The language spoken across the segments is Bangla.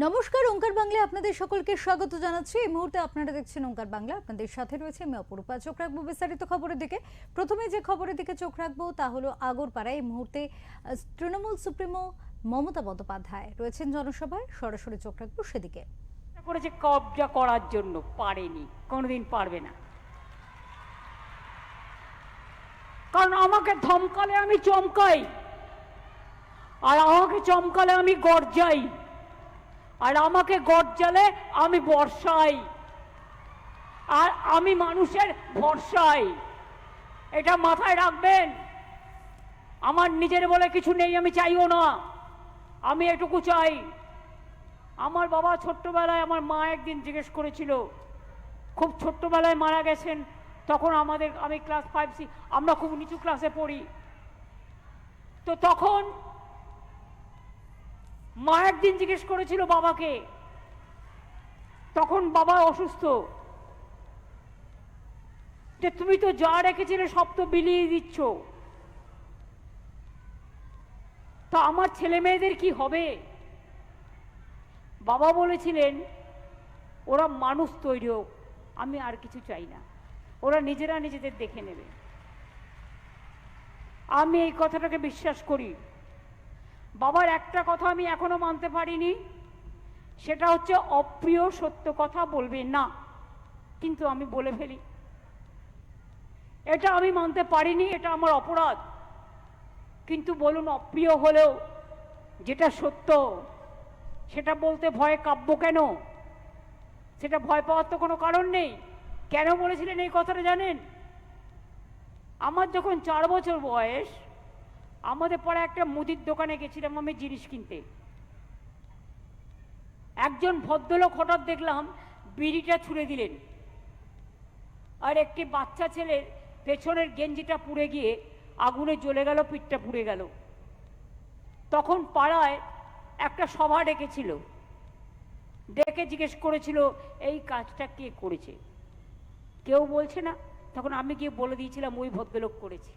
নমস্কার, ওঙ্কার বাংলায় আপনাদের সকলকে স্বাগত জানাচ্ছি। এই মুহূর্তে আপনারা দেখছেন ওঙ্কার বাংলা। আপনাদের সাথে রয়েছে আমি অপরূপা। চোখ রাখবো বিস্তারিত খবরের দিকে। প্রথমে যে খবরের দিকে চোখ রাখবো তা হলো আগরপাড়ায় এই মুহূর্তে তৃণমূল সুপ্রিমো মমতা বন্দ্যোপাধ্যায় রয়েছেন জনসভায়। সরাসরি চোখ রাখবো সেদিকে। করেছে কবজা করার জন্য, পারেনি, কোনোদিন পারবে না। কারণ আমাকে ধমকালে আমি চমকাই, আর আমাকে চমকালে আমি গর্জাই, আর আমাকে গর্জালে আমি বর্ষাই, আর আমি মানুষের ভরসাই। এটা মাথায় রাখবেন। আমার নিজের বলে কিছু নেই, আমি চাইও না। আমি এটুকু চাই, আমার বাবা ছোট্টবেলায়, আমার মা একদিন জিজ্ঞেস করেছিল, খুব ছোট্টবেলায় মারা গেছেন, তখন আমি ক্লাস 5 আমরা খুব নিচু ক্লাসে পড়ি। তো তখন মা একদিন জিজ্ঞেস করেছিল বাবাকে, তখন বাবা অসুস্থ, যে তুমি তো যা রেখেছিলে সব তো বিলিয়ে দিচ্ছ, তা আমার ছেলে মেয়েদের কি হবে? বাবা বলেছিলেন, ওরা মানুষ তৈরি হোক, আমি আর কিছু চাই না, ওরা নিজেরা নিজেদের দেখে নেবে। আমি এই কথাটাকে বিশ্বাস করি। বাবার একটা কথা আমি এখনো মানতে পারিনি, সেটা হচ্ছে অপ্রিয় সত্য কথা বলবে না, কিন্তু আমি বলে ফেলি। এটা আমি মানতে পারিনি, এটা আমার অপরাধ। কিন্তু বলুন, অপ্রিয় হলেও যেটা সত্য সেটা বলতে ভয়ে কাব্য কেন? সেটা ভয় পাওয়ার তো কোনো কারণ নেই। কেন বলেছিলেন এই কথাটা জানেন? আমার যখন 4 বছর বয়স, আমাদের পাড়ায় একটা মুদির দোকানে গেছিলাম আমি জিনিস কিনতে। একজন ভদ্রলোক হঠাৎ দেখলাম বিড়িটা ছুঁড়ে দিলেন, আর একটি বাচ্চা ছেলের পেছনের গেঞ্জিটা পুড়ে গিয়ে আগুনে জ্বলে গেল, পিঠটা পুড়ে গেল। তখন পাড়ায় একটা সভা ডেকেছিল, ডেকে জিজ্ঞেস করেছিল এই কাজটা কে করেছে। কেউ বলছে না। তখন আমি গিয়ে বলে দিয়েছিলাম ওই ভদ্রলোক করেছে।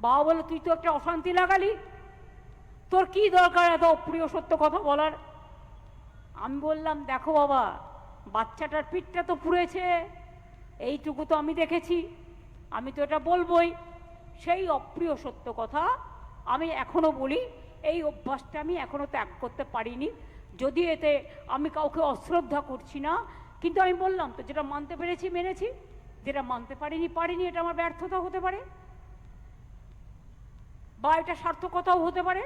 বাবা বলে, তুই তো একটা অশান্তি লাগালি, তোর কি দরকার এত অপ্রিয় সত্য কথা বলার? আমি বললাম, দেখো বাবা, বাচ্চাটার পিঠটা তো পুড়েছে, এইটুকু তো আমি দেখেছি, আমি তো এটা বলবই। সেই অপ্রিয় সত্য কথা আমি এখনো বলি। এই অভ্যাসটা আমি এখনো ত্যাগ করতে পারিনি, যদি এতে আমি কাউকে অশ্রদ্ধা করছি না। কিন্তু আমি বললাম তো, যেটা মানতে পেরেছি মেনেছি, যেটা মানতে পারিনি, এটা আমার ব্যর্থতা হতে পারে, বা এটা সার্থকতাও হতে পারে।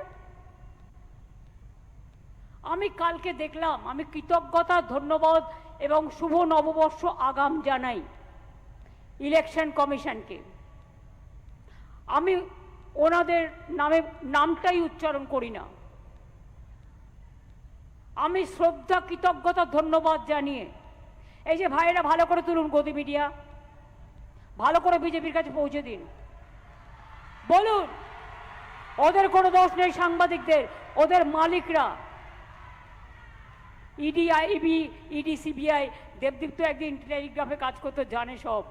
আমি কালকে দেখলাম, আমি কৃতজ্ঞতা, ধন্যবাদ এবং শুভ নববর্ষ আগাম জানাই ইলেকশন কমিশনকে। আমি ওনাদের নামটাই উচ্চারণ করি না। আমি শ্রদ্ধা, কৃতজ্ঞতা, ধন্যবাদ জানিয়ে, এই যে ভাইয়েরা ভালো করে তুলুন, গদি মিডিয়া ভালো করে বিজেপির কাছে পৌঁছে দিন, বলুন ওদের কোনো দোষ নেই, সাংবাদিকদের, ওদের মালিকরা, ED, IB, ED, CBI. Debdeep তো একদিন টেলিগ্রাফে কাজ করতে জানে সব।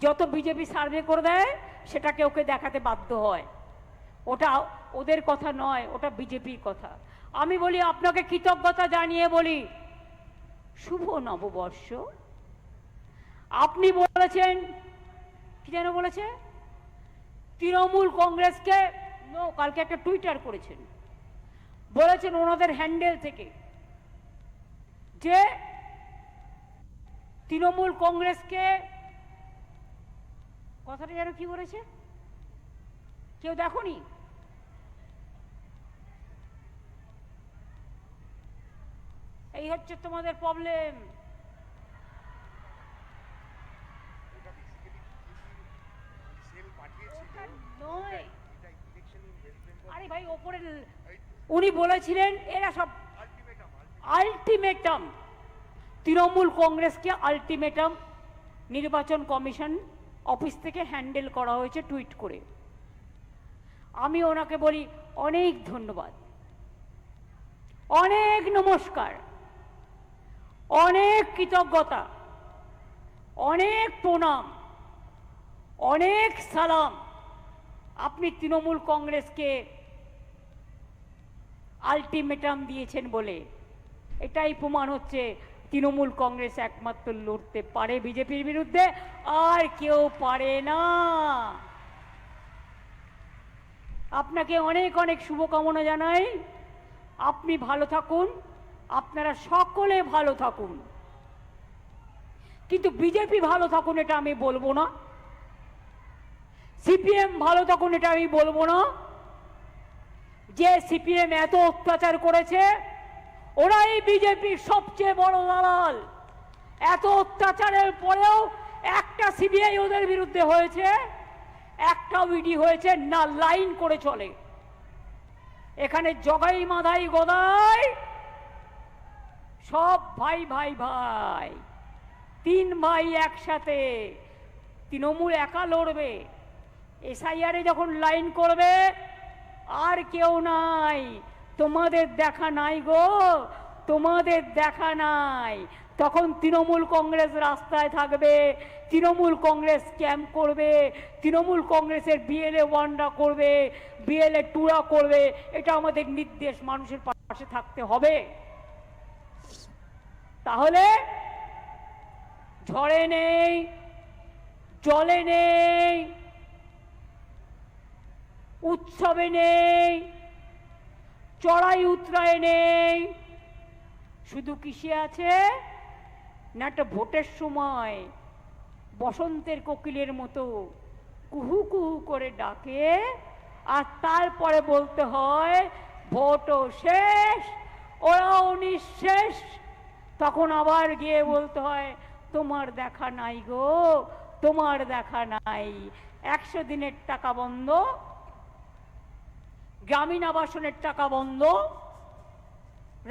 যত বিজেপি সার্ভে করে দেয় সেটাকে ওকে দেখাতে বাধ্য হয়। ওটা ওদের কথা নয়, ওটা বিজেপির কথা। আমি বলি, আপনাকে কৃতজ্ঞতা জানিয়ে বলি, শুভ নববর্ষ। আপনি বলেছেন, কি যেন বলেছে, তৃণমূল কংগ্রেসকে, কালকে একটা টুইটার করেছেন, বলেছেন ওনাদের হ্যান্ডেল থেকে, যে তৃণমূল কংগ্রেসকে, কথাটা যেন কি বলেছে, কেউ দেখোনি? এই হচ্ছে তোমাদের প্রবলেম। আরে ভাই, ওপরে উনি বলেছিলেন এরা সব আলটিমেটাম, তৃণমূল কংগ্রেসকে আলটিমেটাম নির্বাচন কমিশন অফিস থেকে হ্যান্ডেল করা হয়েছে টুইট করে। আমি ওনাকে বলি, অনেক ধন্যবাদ, অনেক নমস্কার, অনেক কৃতজ্ঞতা, অনেক প্রণাম, অনেক সালাম। আপনি তৃণমূল কংগ্রেসকে আলটিমেটাম দিয়েছেন বলে। এটাই প্রমাণ হচ্ছে তৃণমূল কংগ্রেস একমাত্র লড়তে পারে বিজেপির বিরুদ্ধে, আর কেউ পারে না। আপনাকে অনেক অনেক শুভকামনা জানাই। আপনি ভালো থাকুন, আপনারা সকলে ভালো থাকুন, কিন্তু বিজেপি ভালো থাকুন এটা আমি বলবো না, সিপিএম ভালো থাকুন এটা আমি বলবো না। যে সিপিএম এত অত্যাচার করেছে ওরাই বিজেপির সবচেয়ে বড় দালাল। এত অত্যাচারের পরেও একটা সিবিআই ওদের বিরুদ্ধে হয়েছে, একটা ইডি হয়েছে না, লাইন করে চলে। এখানে জগাই মাধাই গদাই সব ভাই ভাই ভাই, তিন ভাই একসাথে। তৃণমূল একা লড়বে, এসআইআরে যখন লাইন করবে আর কেউ নাই, তোমাদের দেখা নাই গো, তোমাদের দেখা নাই। তখন তৃণমূল কংগ্রেস রাস্তায় থাকবে, তৃণমূল কংগ্রেস ক্যাম্প করবে, তৃণমূল কংগ্রেসের বিএলএ ওয়ানরা করবে, বিএলএ টুরা করবে। এটা আমাদের নির্দেশ, মানুষের পাশে থাকতে হবে। তাহলে ঝড়ে নেই, জলে নেই, উৎসবে নেই, চড়াই উতরায় নেই, শুধু কিসে আছে না একটা ভোটের সময় বসন্তের কোকিলের মতো কুহু কুহু করে ডাকে, আর তারপরে বলতে হয় ভোটও শেষ, ওরাও নিঃশেষ। তখন আবার গিয়ে বলতে হয় তোমার দেখা নাই গো, তোমার দেখা নাই। 100 দিনের টাকা বন্ধ, গ্রামীণ আবাসনের টাকা বন্ধ,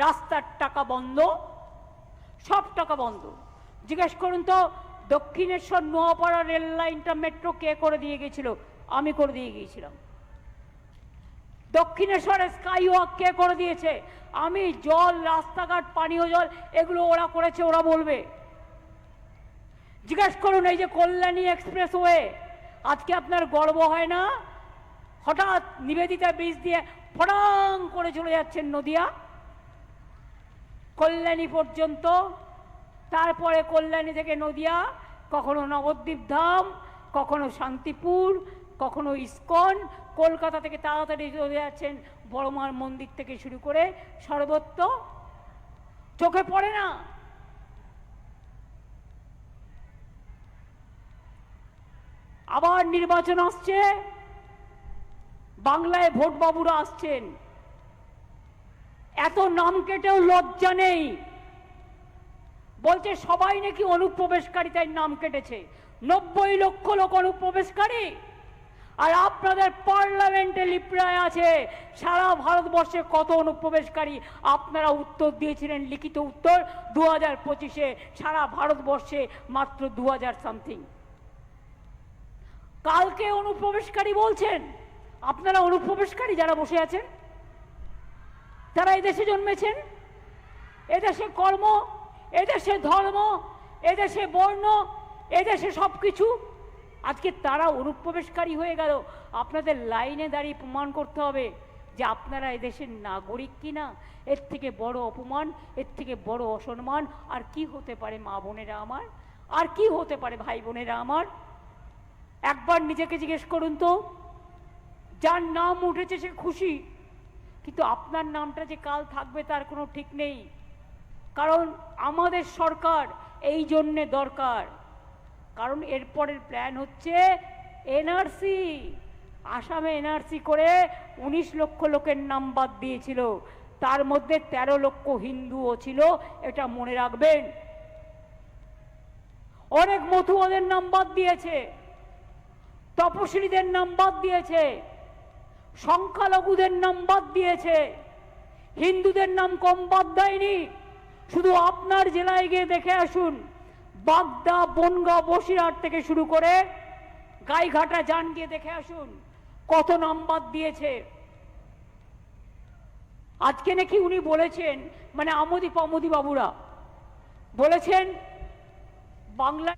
রাস্তার টাকা বন্ধ, সব টাকা বন্ধ। জিজ্ঞেস করুন তো দক্ষিণেশ্বর নোয়াপাড়া রেল লাইনটা মেট্রো কে করে দিয়ে গেছিল? আমি করে দিয়ে গিয়েছিলাম। দক্ষিণেশ্বরে স্কাইওয়াক কে করে দিয়েছে? আমি। জল, রাস্তাঘাট, পানীয় জল এগুলো ওরা করেছে, ওরা বলবে। জিজ্ঞেস করুন এই যে কল্যাণী এক্সপ্রেসওয়ে, আজকে আপনার গর্ব হয় না? হঠাৎ নিবেদিতা ব্রিজ দিয়ে ফটাং করে চলে যাচ্ছেন নদিয়া কল্যাণী পর্যন্ত, তারপরে কল্যাণী থেকে নদিয়া, কখনো নবদ্বীপ ধাম, কখনো শান্তিপুর, কখনো ইস্কন, কলকাতা থেকে তাড়াতাড়ি চলে যাচ্ছেন বড়মার মন্দির থেকে শুরু করে সর্বত্র। চোখে পড়ে না? আবার নির্বাচন আসছে, বাংলায় ভোট বাবুরা আসছেন, এত নাম কেটেও লজ্জা নেই। বলছে সবাই নাকি অনুপ্রবেশকারী তাই নাম কেটেছে। 90 লক্ষ লোক অনুপ্রবেশকারী, আর আপনাদের পার্লামেন্টে লিপ্রায় আছে সারা ভারতবর্ষে কত অনুপ্রবেশকারী। আপনারা উত্তর দিয়েছিলেন, লিখিত উত্তর 2025-এ সারা ভারতবর্ষে মাত্র 2000 সামথিং। কালকে অনুপ্রবেশকারী বলছেন। আপনারা অনুপ্রবেশকারী যারা বসে আছেন, তারা এদেশে জন্মেছেন, এদেশে কর্ম, এদেশে ধর্ম, এদেশে বর্ণ, এদেশে সবকিছু, আজকে তারা অনুপ্রবেশকারী হয়ে গেল। আপনাদের লাইনে দাঁড়িয়ে প্রমাণ করতে হবে যে আপনারা এদেশের নাগরিক কিনা। এর থেকে বড় অপমান, এর থেকে বড় অসম্মান আর কি হতে পারে মা বোনেরা আমার? আর কি হতে পারে ভাই বোনেরা আমার? একবার নিজেকে জিজ্ঞেস করুন তো, যার নাম উঠেছে সে খুশি, কিন্তু আপনার নামটা যে কাল থাকবে তার কোনো ঠিক নেই। কারণ আমাদের সরকার এই জন্যে দরকার, কারণ এরপরের প্ল্যান হচ্ছে এনআরসি। আসামে এনআরসি করে 19 লক্ষ লোকের নাম বাদ দিয়েছিল, তার মধ্যে 13 লক্ষ হিন্দুও ছিল, এটা মনে রাখবেন। অনেক মতুয়াদের নাম বাদ দিয়েছে, তপশিলীদের নাম বাদ দিয়েছে, সংখ্যালঘুদের নাম বাদ দিয়েছে, হিন্দুদের নাম কম বাদ দেয়নি। শুধু আপনার জেলায় গিয়ে দেখে আসুন, বাগদা, বনগাঁ, বসিরহাট থেকে শুরু করে গাইঘাটা যান, গিয়ে দেখে আসুন কত নাম বাদ দিয়েছে। আজকে নাকি উনি বলেছেন, মানে আমোদি পামোদি বাবুরা বলেছেন বাংলা